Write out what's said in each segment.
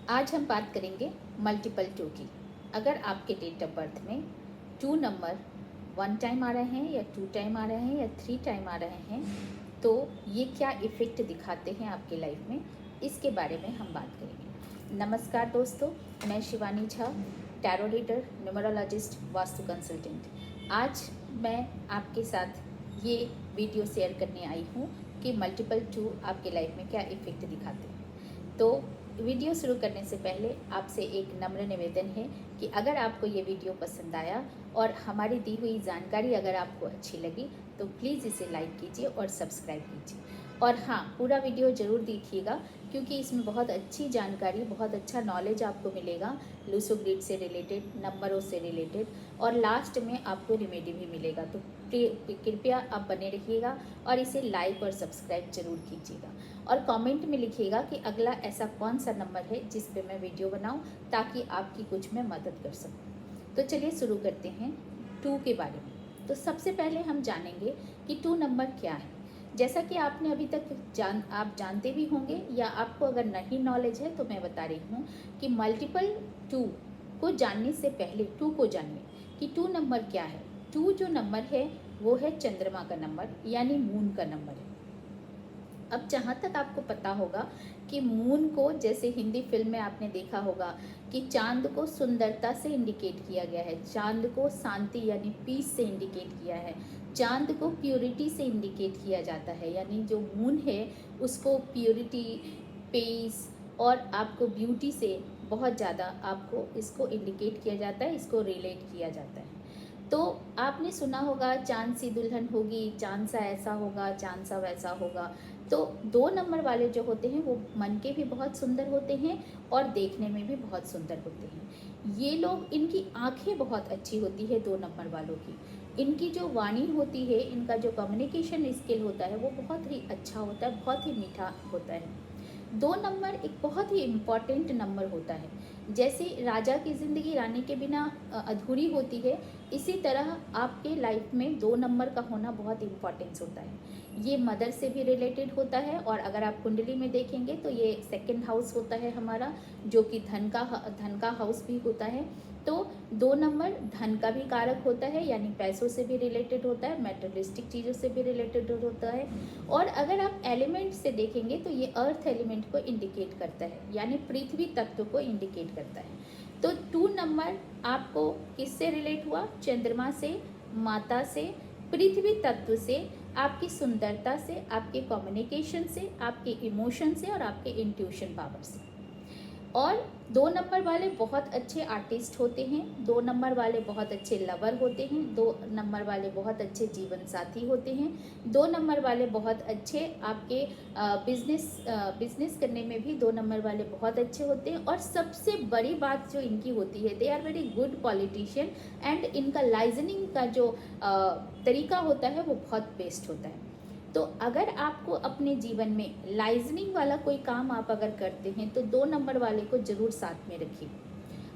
आज हम बात करेंगे मल्टीपल टू की। अगर आपके डेट ऑफ बर्थ में टू नंबर वन टाइम आ रहे हैं या टू टाइम आ रहे हैं या थ्री टाइम आ रहे हैं तो ये क्या इफ़ेक्ट दिखाते हैं आपके लाइफ में, इसके बारे में हम बात करेंगे। नमस्कार दोस्तों, मैं Shivani Jha, tarot reader, numerologist, vastu consultant. आज मैं आपके साथ ये वीडियो शेयर करने आई हूँ कि मल्टीपल टू आपके लाइफ में क्या इफ़ेक्ट दिखाते हैं। तो वीडियो शुरू करने से पहले आपसे एक नम्र निवेदन है कि अगर आपको ये वीडियो पसंद आया और हमारी दी हुई जानकारी अगर आपको अच्छी लगी तो प्लीज़ इसे लाइक कीजिए और सब्सक्राइब कीजिए। और हाँ, पूरा वीडियो ज़रूर देखिएगा क्योंकि इसमें बहुत अच्छी जानकारी, बहुत अच्छा नॉलेज आपको मिलेगा लूसो ग्रिड से रिलेटेड, नंबरों से रिलेटेड, और लास्ट में आपको रेमेडी भी मिलेगा। तो कृपया आप बने रहिएगा और इसे लाइक और सब्सक्राइब जरूर कीजिएगा और कमेंट में लिखिएगा कि अगला ऐसा कौन सा नंबर है जिस पे मैं वीडियो बनाऊं ताकि आपकी कुछ मैं मदद कर सकूं। तो चलिए शुरू करते हैं टू के बारे में। तो सबसे पहले हम जानेंगे कि टू नंबर क्या है। जैसा कि आपने अभी तक आप जानते भी होंगे या आपको अगर नहीं नॉलेज है तो मैं बता रही हूँ कि मल्टीपल टू को जानने से पहले टू को जानिए कि टू नंबर क्या है। टू जो नंबर है वो है चंद्रमा का नंबर यानी मून का नंबर है। अब जहाँ तक आपको पता होगा कि मून को, जैसे हिंदी फिल्म में आपने देखा होगा कि चांद को सुंदरता से इंडिकेट किया गया है, चांद को शांति यानी पीस से इंडिकेट किया है, चांद को प्योरिटी से इंडिकेट किया जाता है, यानी जो मून है उसको प्योरिटी, पीस और आपको ब्यूटी से बहुत ज़्यादा आपको इसको इंडिकेट किया जाता है, इसको रिलेट किया जाता है। तो आपने सुना होगा चांद सी दुल्हन होगी, चांद सा ऐसा होगा, चांद सा वैसा होगा। तो दो नंबर वाले जो होते हैं वो मन के भी बहुत सुंदर होते हैं और देखने में भी बहुत सुंदर होते हैं। ये लोग, इनकी आंखें बहुत अच्छी होती है दो नंबर वालों की, इनकी जो वाणी होती है, इनका जो कम्युनिकेशन स्किल होता है वो बहुत ही अच्छा होता है, बहुत ही मीठा होता है। दो नंबर एक बहुत ही इम्पॉर्टेंट नंबर होता है। जैसे राजा की ज़िंदगी रानी के बिना अधूरी होती है, इसी तरह आपके लाइफ में दो नंबर का होना बहुत इम्पॉर्टेंस होता है। ये मदर से भी रिलेटेड होता है और अगर आप कुंडली में देखेंगे तो ये सेकंड हाउस होता है हमारा, जो कि धन का हाउस भी होता है। तो दो नंबर धन का भी कारक होता है, यानी पैसों से भी रिलेटेड होता है, मेटेरियलिस्टिक चीज़ों से भी रिलेटेड होता है। और अगर आप एलिमेंट से देखेंगे तो ये अर्थ एलिमेंट को इंडिकेट करता है, यानी पृथ्वी तत्व को इंडिकेट करता है। तो टू नंबर आपको किससे रिलेट हुआ? चंद्रमा से, माता से, पृथ्वी तत्व से, आपकी सुंदरता से, आपके कम्युनिकेशन से, आपके इमोशन से और आपके इंट्यूशन पावर से। और दो नंबर वाले बहुत अच्छे आर्टिस्ट होते हैं, दो नंबर वाले बहुत अच्छे लवर होते हैं, दो नंबर वाले बहुत अच्छे जीवन साथी होते हैं, दो नंबर वाले बहुत अच्छे आपके बिजनेस करने में भी दो नंबर वाले बहुत अच्छे होते हैं। और सबसे बड़ी बात जो इनकी होती है, they are very good politician and इनका लाइजनिंग का जो तरीका होता है वो बहुत बेस्ट होता है। तो अगर आपको अपने जीवन में लाइजनिंग वाला कोई काम आप अगर करते हैं तो दो नंबर वाले को ज़रूर साथ में रखिए।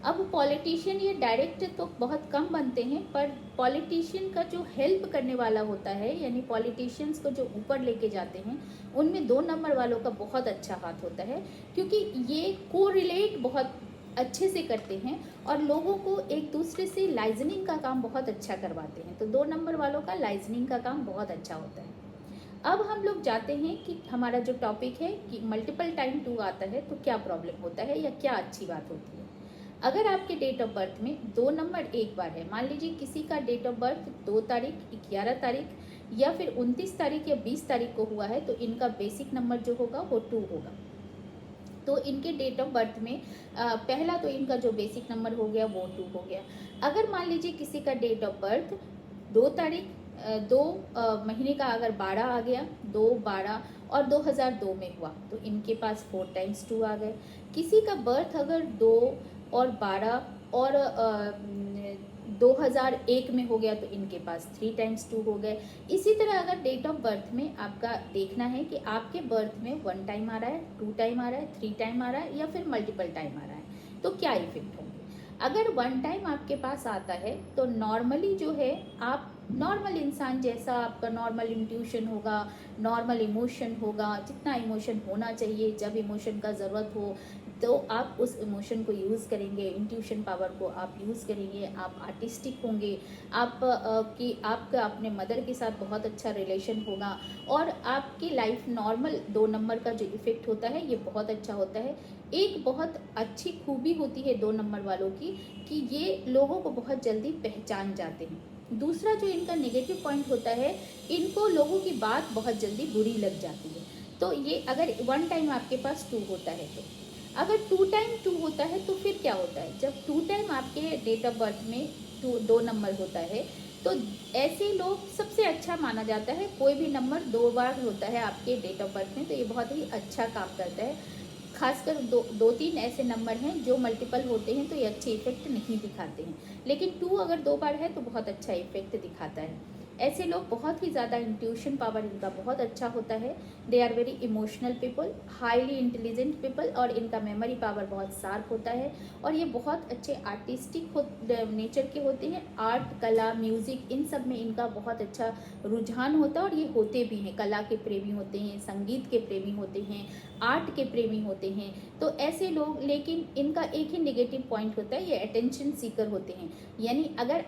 अब पॉलिटिशियन ये डायरेक्ट तो बहुत कम बनते हैं, पर पॉलिटिशियन का जो हेल्प करने वाला होता है, यानी पॉलिटिशियंस को जो ऊपर लेके जाते हैं, उनमें दो नंबर वालों का बहुत अच्छा हाथ होता है, क्योंकि ये को रिलेट बहुत अच्छे से करते हैं और लोगों को एक दूसरे से लाइजनिंग का काम बहुत अच्छा करवाते हैं। तो दो नंबर वालों का लाइजनिंग का काम बहुत अच्छा होता है। अब हम लोग जाते हैं कि हमारा जो टॉपिक है कि मल्टीपल टाइम टू आता है तो क्या प्रॉब्लम होता है या क्या अच्छी बात होती है। अगर आपके डेट ऑफ बर्थ में दो नंबर एक बार है, मान लीजिए किसी का डेट ऑफ बर्थ 2 तारीख, 11 तारीख या फिर 29 तारीख या 20 तारीख को हुआ है, तो इनका बेसिक नंबर जो होगा वो 2 होगा। तो इनके डेट ऑफ बर्थ में पहला तो इनका जो बेसिक नंबर हो गया वो 2 हो गया। अगर मान लीजिए किसी का डेट ऑफ बर्थ 2 तारीख, दो महीने का अगर 12 आ गया, 2, 12 और 2002 में हुआ तो इनके पास 4 टाइम्स 2 आ गए। किसी का बर्थ अगर 2 और 12 और 2001 में हो गया तो इनके पास 3 टाइम्स 2 हो गए। इसी तरह अगर डेट ऑफ बर्थ में आपका देखना है कि आपके बर्थ में 1 टाइम आ रहा है, 2 टाइम आ रहा है, 3 टाइम आ रहा है या फिर मल्टीपल टाइम आ रहा है, तो क्या इफेक्ट होंगे। अगर 1 टाइम आपके पास आता है तो नॉर्मली जो है आप नॉर्मल इंसान जैसा आपका नॉर्मल इंट्यूशन होगा, नॉर्मल इमोशन होगा, जितना इमोशन होना चाहिए, जब इमोशन का ज़रूरत हो तो आप उस इमोशन को यूज़ करेंगे, इंट्यूशन पावर को आप यूज़ करेंगे, आप आर्टिस्टिक होंगे, आपका अपने मदर के साथ बहुत अच्छा रिलेशन होगा और आपकी लाइफ नॉर्मल 2 नंबर का जो इफ़ेक्ट होता है ये बहुत अच्छा होता है। एक बहुत अच्छी खूबी होती है 2 नंबर वालों की कि ये लोगों को बहुत जल्दी पहचान जाते हैं। दूसरा जो इनका नेगेटिव पॉइंट होता है, इनको लोगों की बात बहुत जल्दी बुरी लग जाती है। तो ये अगर 1 टाइम आपके पास 2 होता है तो अगर 2 टाइम 2 होता है तो फिर क्या होता है, जब 2 टाइम आपके डेट ऑफ बर्थ में 2 नंबर होता है तो ऐसे लोग सबसे अच्छा माना जाता है। कोई भी नंबर 2 बार होता है आपके डेट ऑफ बर्थ में तो ये बहुत ही अच्छा काम करता है। खासकर 2-3 ऐसे नंबर हैं जो मल्टीपल होते हैं तो ये अच्छे इफेक्ट नहीं दिखाते हैं, लेकिन 2 अगर 2 बार है तो बहुत अच्छा इफेक्ट दिखाता है। ऐसे लोग बहुत ही ज़्यादा इंट्यूशन पावर इनका बहुत अच्छा होता है। They are very emotional people, highly intelligent people और इनका मेमोरी पावर बहुत शार्प होता है और ये बहुत अच्छे आर्टिस्टिक नेचर के होते हैं। आर्ट, कला, म्यूज़िक इन सब में इनका बहुत अच्छा रुझान होता है और ये होते भी हैं। कला के प्रेमी होते हैं, संगीत के प्रेमी होते हैं, आर्ट के प्रेमी होते हैं। तो ऐसे लोग, लेकिन इनका एक ही नेगेटिव पॉइंट होता है, ये अटेंशन सीकर होते हैं। यानी अगर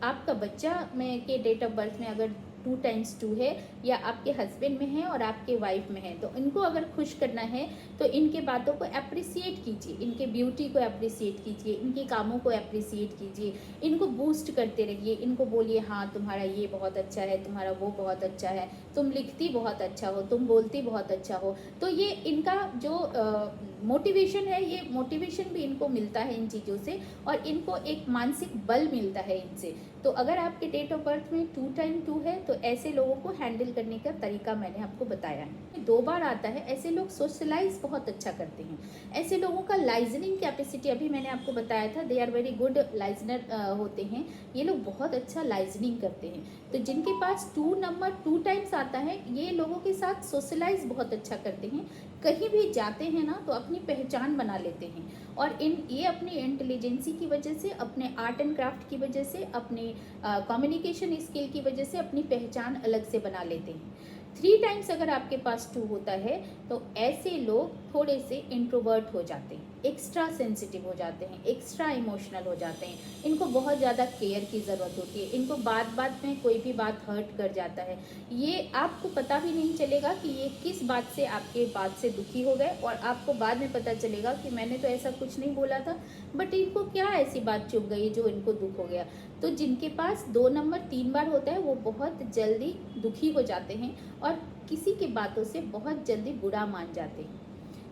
आपका बच्चा में के डेट ऑफ बर्थ में अगर 2 टाइम्स 2 है या आपके हस्बैंड में है और आपके वाइफ में है तो इनको अगर खुश करना है तो इनके बातों को अप्रिसिएट कीजिए, इनके ब्यूटी को अप्रिसिएट कीजिए, इनके कामों को अप्रिसिएट कीजिए, इनको बूस्ट करते रहिए, इनको बोलिए हाँ तुम्हारा ये बहुत अच्छा है, तुम्हारा वो बहुत अच्छा है, तुम लिखती बहुत अच्छा हो, तुम बोलती बहुत अच्छा हो। तो ये इनका जो मोटिवेशन है, ये मोटिवेशन भी इनको मिलता है इन चीज़ों से और इनको एक मानसिक बल मिलता है इनसे। तो अगर आपके डेट ऑफ बर्थ में 2 टाइम 2 है तो ऐसे लोगों को हैंडल करने का तरीका मैंने आपको बताया है। 2 बार आता है, ऐसे लोग सोशलाइज बहुत अच्छा करते हैं। ऐसे लोगों का लाइजनिंग कैपेसिटी अभी मैंने आपको बताया था, they are very good liaisoner होते हैं। ये लोग बहुत अच्छा लाइजनिंग करते हैं। तो जिनके पास 2 नंबर 2 टाइम्स आता है ये लोगों के साथ सोशलाइज बहुत अच्छा करते हैं। कहीं भी जाते हैं ना तो अपनी पहचान बना लेते हैं और ये अपनी इंटेलिजेंसी की वजह से, अपने आर्ट एंड क्राफ्ट की वजह से, अपनी कम्युनिकेशन स्किल की वजह से अपनी पहचान अलग से बना लेते हैं। 3 टाइम्स अगर आपके पास 2 होता है तो ऐसे लोग थोड़े से इंट्रोवर्ट हो जाते हैं, एक्स्ट्रा सेंसिटिव हो जाते हैं, एक्स्ट्रा इमोशनल हो जाते हैं। इनको बहुत ज़्यादा केयर की ज़रूरत होती है। इनको बात बात में कोई भी बात हर्ट कर जाता है। ये आपको पता भी नहीं चलेगा कि ये किस बात से आपके बात से दुखी हो गए और आपको बाद में पता चलेगा कि मैंने तो ऐसा कुछ नहीं बोला था, बट इनको क्या ऐसी बात चुभ गई जो इनको दुख हो गया। तो जिनके पास 2 नंबर 3 बार होता है वो बहुत जल्दी दुखी हो जाते हैं और किसी की बातों से बहुत जल्दी बुरा मान जाते हैं।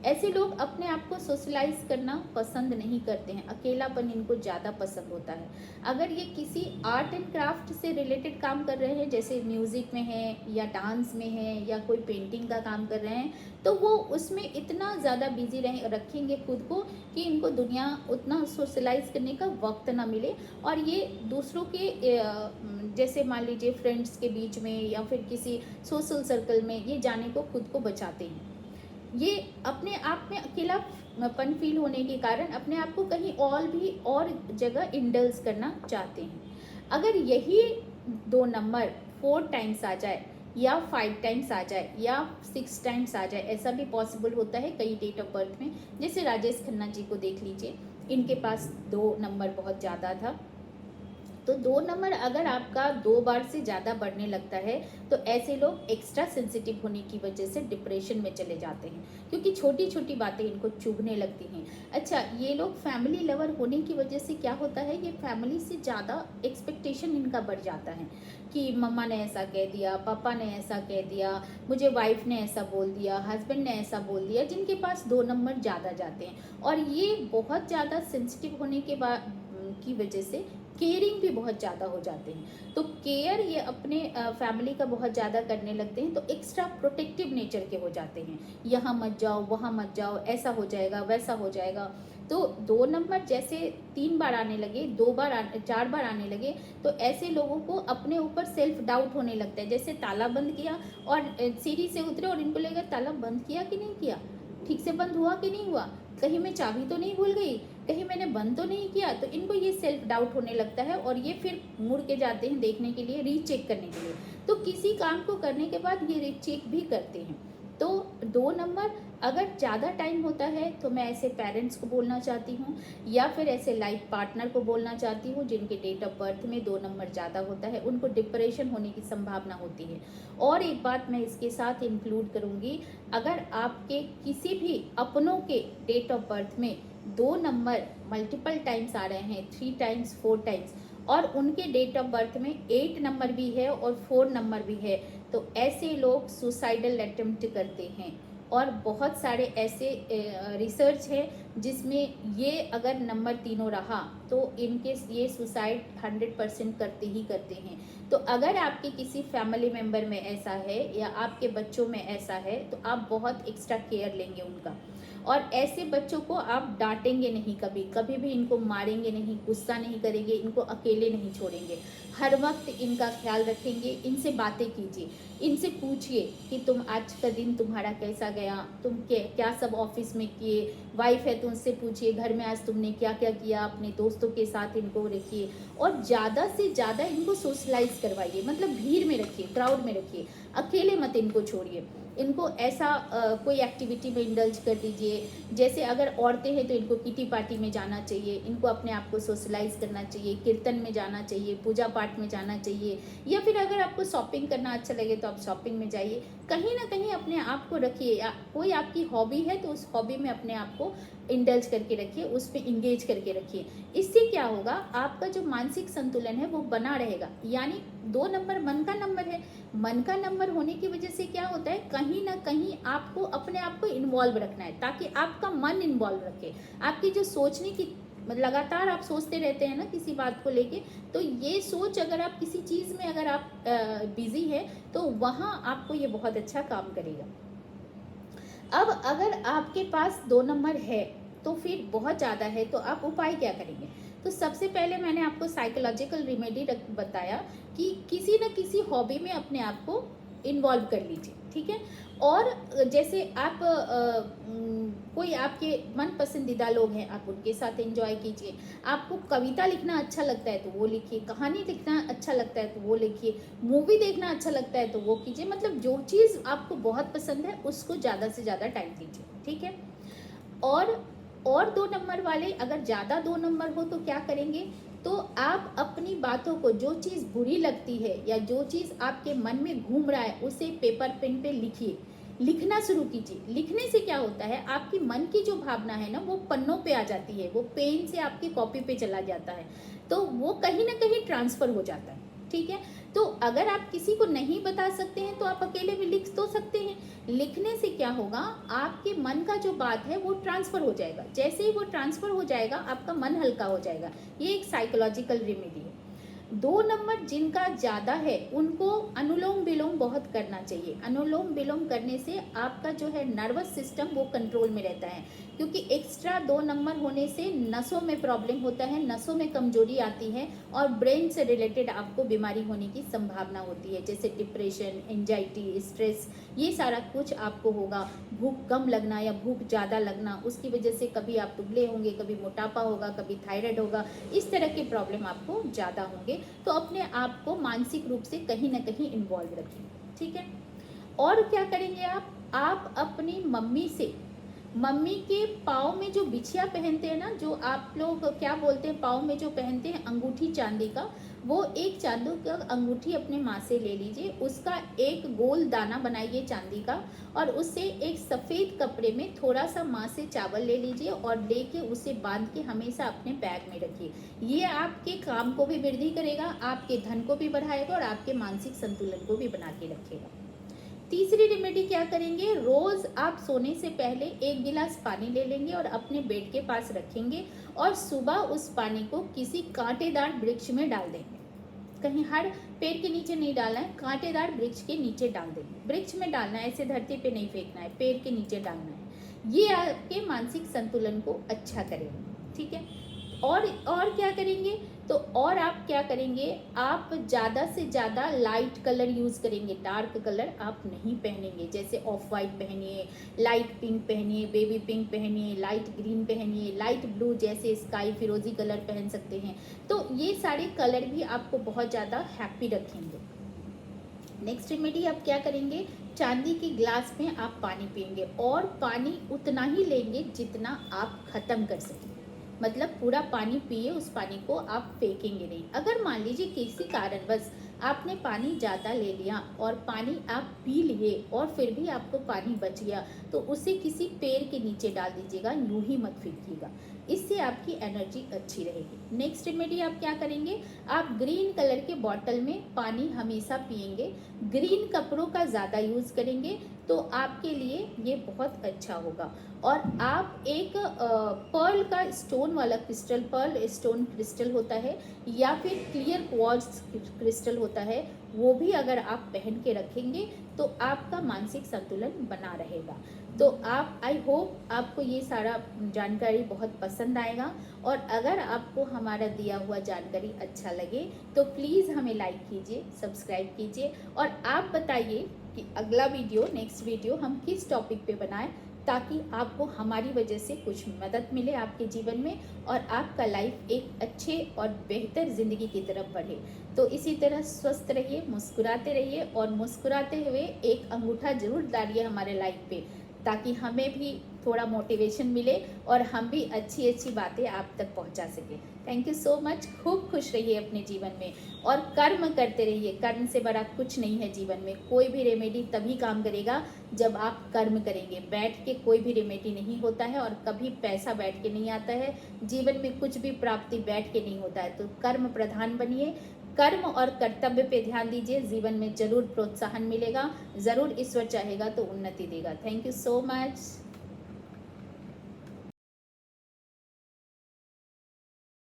ऐसे लोग अपने आप को सोशलाइज करना पसंद नहीं करते हैं, अकेलापन इनको ज़्यादा पसंद होता है। अगर ये किसी आर्ट एंड क्राफ्ट से रिलेटेड काम कर रहे हैं, जैसे म्यूज़िक में है या डांस में है या कोई पेंटिंग का काम कर रहे हैं, तो वो उसमें इतना ज़्यादा बिजी रखेंगे खुद को कि इनको दुनिया उतना सोशलाइज करने का वक्त ना मिले और ये दूसरों के जैसे मान लीजिए फ्रेंड्स के बीच में या फिर किसी सोशल सर्कल में ये जाने को खुद को बचाते हैं। ये अपने आप में अकेलापन फील होने के कारण अपने आप को कहीं और जगह इंडल्ज करना चाहते हैं। अगर यही 2 नंबर 4 टाइम्स आ जाए या 5 टाइम्स आ जाए या 6 टाइम्स आ जाए, ऐसा भी पॉसिबल होता है कई डेट ऑफ बर्थ में। जैसे राजेश खन्ना जी को देख लीजिए, इनके पास 2 नंबर बहुत ज़्यादा था। तो 2 नंबर अगर आपका 2 बार से ज़्यादा बढ़ने लगता है तो ऐसे लोग एक्स्ट्रा सेंसिटिव होने की वजह से डिप्रेशन में चले जाते हैं, क्योंकि छोटी छोटी बातें इनको चुभने लगती हैं। अच्छा, ये लोग फैमिली लवर होने की वजह से क्या होता है, ये फैमिली से ज़्यादा एक्सपेक्टेशन इनका बढ़ जाता है कि मम्मा ने ऐसा कह दिया, पापा ने ऐसा कह दिया, मुझे वाइफ ने ऐसा बोल दिया, हस्बैंड ने ऐसा बोल दिया, जिनके पास 2 नंबर ज़्यादा जाते हैं। और ये बहुत ज़्यादा सेंसिटिव होने के बाद की वजह से केयरिंग भी बहुत ज़्यादा हो जाते हैं। तो केयर ये अपने फैमिली का बहुत ज़्यादा करने लगते हैं, तो एक्स्ट्रा प्रोटेक्टिव नेचर के हो जाते हैं। यहाँ मत जाओ, वहाँ मत जाओ, ऐसा हो जाएगा, वैसा हो जाएगा। तो 2 नंबर जैसे 3 बार आने लगे, 4 बार आने लगे, तो ऐसे लोगों को अपने ऊपर सेल्फ डाउट होने लगता है। जैसे ताला बंद किया और सीढ़ी से उतरे और इनको लगा ताला बंद किया कि नहीं किया, ठीक से बंद हुआ कि नहीं हुआ, कहीं मैं चाबी तो नहीं भूल गई, कहीं मैंने बंद तो नहीं किया। तो इनको ये सेल्फ डाउट होने लगता है और ये फिर मुड़ के जाते हैं देखने के लिए, रीचेक करने के लिए। तो किसी काम को करने के बाद ये रीचेक भी करते हैं। तो 2 नंबर अगर ज़्यादा टाइम होता है तो मैं ऐसे पेरेंट्स को बोलना चाहती हूँ या फिर ऐसे लाइफ पार्टनर को बोलना चाहती हूँ जिनके डेट ऑफ बर्थ में 2 नंबर ज़्यादा होता है, उनको डिप्रेशन होने की संभावना होती है। और एक बात मैं इसके साथ इंक्लूड करूँगी, अगर आपके किसी भी अपनों के डेट ऑफ बर्थ में 2 नंबर मल्टीपल टाइम्स आ रहे हैं, 3 टाइम्स 4 टाइम्स, और उनके डेट ऑफ बर्थ में 8 नंबर भी है और 4 नंबर भी है, तो ऐसे लोग सुसाइडल अटेम्प्ट करते हैं। और बहुत सारे ऐसे रिसर्च है जिसमें ये अगर नंबर तीनों रहा तो इनके ये सुसाइड 100% करते ही करते हैं। तो अगर आपके किसी फैमिली मेम्बर में ऐसा है या आपके बच्चों में ऐसा है तो आप बहुत एक्स्ट्रा केयर लेंगे उनका। और ऐसे बच्चों को आप डांटेंगे नहीं, कभी कभी भी इनको मारेंगे नहीं, गुस्सा नहीं करेंगे, इनको अकेले नहीं छोड़ेंगे, हर वक्त इनका ख्याल रखेंगे, इनसे बातें कीजिए, इनसे पूछिए कि तुम आज का दिन तुम्हारा कैसा गया, तुम क्या सब ऑफिस में किए, वाइफ है तो उनसे पूछिए घर में आज तुमने क्या क्या किया, अपने दोस्तों के साथ इनको रखिए। और ज़्यादा से ज़्यादा इनको सोशलाइज करवाइए, मतलब भीड़ में रखिए, क्राउड में रखिए, अकेले मत इनको छोड़िए। इनको ऐसा कोई एक्टिविटी में इंडल्ज कर दीजिए, जैसे अगर औरतें हैं तो इनको किटी पार्टी में जाना चाहिए, इनको अपने आप को सोशलाइज करना चाहिए, कीर्तन में जाना चाहिए, पूजा पाठ में जाना चाहिए, या फिर अगर आपको शॉपिंग करना अच्छा लगे तो आप शॉपिंग में जाइए। कहीं ना कहीं अपने आप को रखिए, कोई आपकी हॉबी है तो उस हॉबी में अपने आप को इंडल्ज करके रखिए, उस पर इंगेज करके रखिए। इससे क्या होगा, आपका जो मानसिक संतुलन है वो बना रहेगा। यानी 2 नंबर मन का नंबर है, मन का नंबर होने की वजह से क्या होता है, कहीं ना कहीं आपको अपने आप को इन्वॉल्व रखना है ताकि आपका मन इन्वॉल्व रखे। आपकी जो सोचने की, लगातार आप सोचते रहते हैं ना किसी बात को लेके, तो ये सोच अगर आप किसी चीज़ में अगर आप बिजी है तो वहाँ आपको ये बहुत अच्छा काम करेगा। अब अगर आपके पास 2 नंबर है तो फिर बहुत ज़्यादा है तो आप उपाय क्या करेंगे। तो सबसे पहले मैंने आपको साइकोलॉजिकल रेमेडी बताया कि किसी न किसी हॉबी में अपने आप को इन्वॉल्व कर लीजिए, ठीक है। और जैसे आप कोई आपके मन पसंदीदा लोग हैं, आप उनके साथ एंजॉय कीजिए। आपको कविता लिखना अच्छा लगता है तो वो लिखिए, कहानी लिखना अच्छा लगता है तो वो लिखिए, मूवी देखना अच्छा लगता है तो वो कीजिए। मतलब जो चीज़ आपको बहुत पसंद है उसको ज़्यादा से ज़्यादा टाइम दीजिए, ठीक है। और 2 नंबर वाले अगर ज़्यादा 2 नंबर हो तो क्या करेंगे, तो आप अपनी बातों को, जो चीज़ बुरी लगती है या जो चीज़ आपके मन में घूम रहा है उसे पेपर पेन पे लिखिए, लिखना शुरू कीजिए। लिखने से क्या होता है, आपकी मन की जो भावना है ना वो पन्नों पे आ जाती है, वो पेन से आपकी कॉपी पे चला जाता है, तो वो कहीं ना कहीं ट्रांसफ़र हो जाता है, ठीक है। तो अगर आप किसी को नहीं बता सकते हैं तो आप अकेले भी लिख तो सकते हैं। लिखने से क्या होगा, आपके मन का जो बात है वो ट्रांसफ़र हो जाएगा, जैसे ही वो ट्रांसफ़र हो जाएगा आपका मन हल्का हो जाएगा। ये एक साइकोलॉजिकल रेमेडी है। 2 नंबर जिनका ज़्यादा है उनको अनुलोम विलोम बहुत करना चाहिए। अनुलोम विलोम करने से आपका जो है नर्वस सिस्टम वो कंट्रोल में रहता है, क्योंकि एक्स्ट्रा 2 नंबर होने से नसों में प्रॉब्लम होता है, नसों में कमजोरी आती है और ब्रेन से रिलेटेड आपको बीमारी होने की संभावना होती है, जैसे डिप्रेशन, एंजाइटी, स्ट्रेस, ये सारा कुछ आपको होगा। भूख कम लगना या भूख ज़्यादा लगना, उसकी वजह से कभी आप दुबले होंगे, कभी मोटापा होगा, कभी थायराइड होगा, इस तरह के प्रॉब्लम आपको ज़्यादा होंगे। तो अपने आप को मानसिक रूप से कहीं ना कहीं इन्वॉल्व रखें, ठीक है। और क्या करेंगे आप अपनी मम्मी से, मम्मी के पाँव में जो बिछिया पहनते हैं ना, जो आप लोग क्या बोलते हैं, पाँव में जो पहनते हैं अंगूठी चांदी का, वो एक चांदी का अंगूठी अपने माँ से ले लीजिए, उसका एक गोल दाना बनाइए चांदी का, और उससे एक सफ़ेद कपड़े में थोड़ा सा माँ से चावल ले लीजिए और लेके उसे बांध के हमेशा अपने बैग में रखिए। ये आपके काम को भी वृद्धि करेगा, आपके धन को भी बढ़ाएगा और आपके मानसिक संतुलन को भी बना के रखेगा। तीसरी रेमेडी क्या करेंगे, रोज आप सोने से पहले 1 गिलास पानी ले लेंगे और अपने बेड के पास रखेंगे और सुबह उस पानी को किसी कांटेदार वृक्ष में डाल देंगे। कहीं हर पेड़ के नीचे नहीं डालना है, कांटेदार वृक्ष के नीचे डाल देंगे। वृक्ष में डालना है, ऐसे धरती पे नहीं फेंकना है, पेड़ के नीचे डालना है। ये आपके मानसिक संतुलन को अच्छा करेगा, ठीक है। और क्या करेंगे, तो और आप क्या करेंगे, आप ज़्यादा से ज़्यादा लाइट कलर यूज़ करेंगे, डार्क कलर आप नहीं पहनेंगे। जैसे ऑफ वाइट पहनिए, लाइट पिंक पहनिए, बेबी पिंक पहनिए, लाइट ग्रीन पहनिए, लाइट ब्लू जैसे स्काई फिरोजी कलर पहन सकते हैं। तो ये सारे कलर भी आपको बहुत ज़्यादा हैप्पी रखेंगे। नेक्स्ट रेमेडी आप क्या करेंगे, चांदी के ग्लास में आप पानी पिएंगे और पानी उतना ही लेंगे जितना आप ख़त्म कर सकें। मतलब पूरा पानी पिए, उस पानी को आप फेंकेंगे नहीं। अगर मान लीजिए किसी कारणवश आपने पानी ज़्यादा ले लिया और पानी आप पी लिए और फिर भी आपको पानी बच गया, तो उसे किसी पेड़ के नीचे डाल दीजिएगा, यूं ही मत फेंकिएगा। इससे आपकी एनर्जी अच्छी रहेगी। नेक्स्ट रेमेडी आप क्या करेंगे, आप ग्रीन कलर के बॉटल में पानी हमेशा पिएंगे, ग्रीन कपड़ों का ज़्यादा यूज़ करेंगे तो आपके लिए ये बहुत अच्छा होगा। और आप एक पर्ल का स्टोन वाला क्रिस्टल, पर्ल स्टोन क्रिस्टल होता है या फिर क्लियर क्वार्ट्ज क्रिस्टल होता है, वो भी अगर आप पहन के रखेंगे तो आपका मानसिक संतुलन बना रहेगा। तो आप, आई होप आपको ये सारा जानकारी बहुत पसंद आएगा। और अगर आपको हमारा दिया हुआ जानकारी अच्छा लगे तो प्लीज़ हमें लाइक कीजिए, सब्सक्राइब कीजिए और आप बताइए कि अगला वीडियो, नेक्स्ट वीडियो हम किस टॉपिक पे बनाएं, ताकि आपको हमारी वजह से कुछ मदद मिले आपके जीवन में और आपका लाइफ एक अच्छे और बेहतर ज़िंदगी की तरफ बढ़े। तो इसी तरह स्वस्थ रहिए, मुस्कुराते रहिए और मुस्कुराते हुए एक अंगूठा जरूर डालिए हमारे लाइफ पे, ताकि हमें भी थोड़ा मोटिवेशन मिले और हम भी अच्छी अच्छी बातें आप तक पहुंचा सकें। Thank you so much. खूब खुश रहिए अपने जीवन में और कर्म करते रहिए। कर्म से बड़ा कुछ नहीं है जीवन में। कोई भी रेमेडी तभी काम करेगा जब आप कर्म करेंगे। बैठ के कोई भी रेमेडी नहीं होता है और कभी पैसा बैठ के नहीं आता है। जीवन में कुछ भी प्राप्ति बैठ के नहीं होता है। तो कर्म प्रधान बनिए, कर्म और कर्तव्य पे ध्यान दीजिए, जीवन में जरूर प्रोत्साहन मिलेगा, जरूर ईश्वर चाहेगा तो उन्नति देगा। Thank you so much.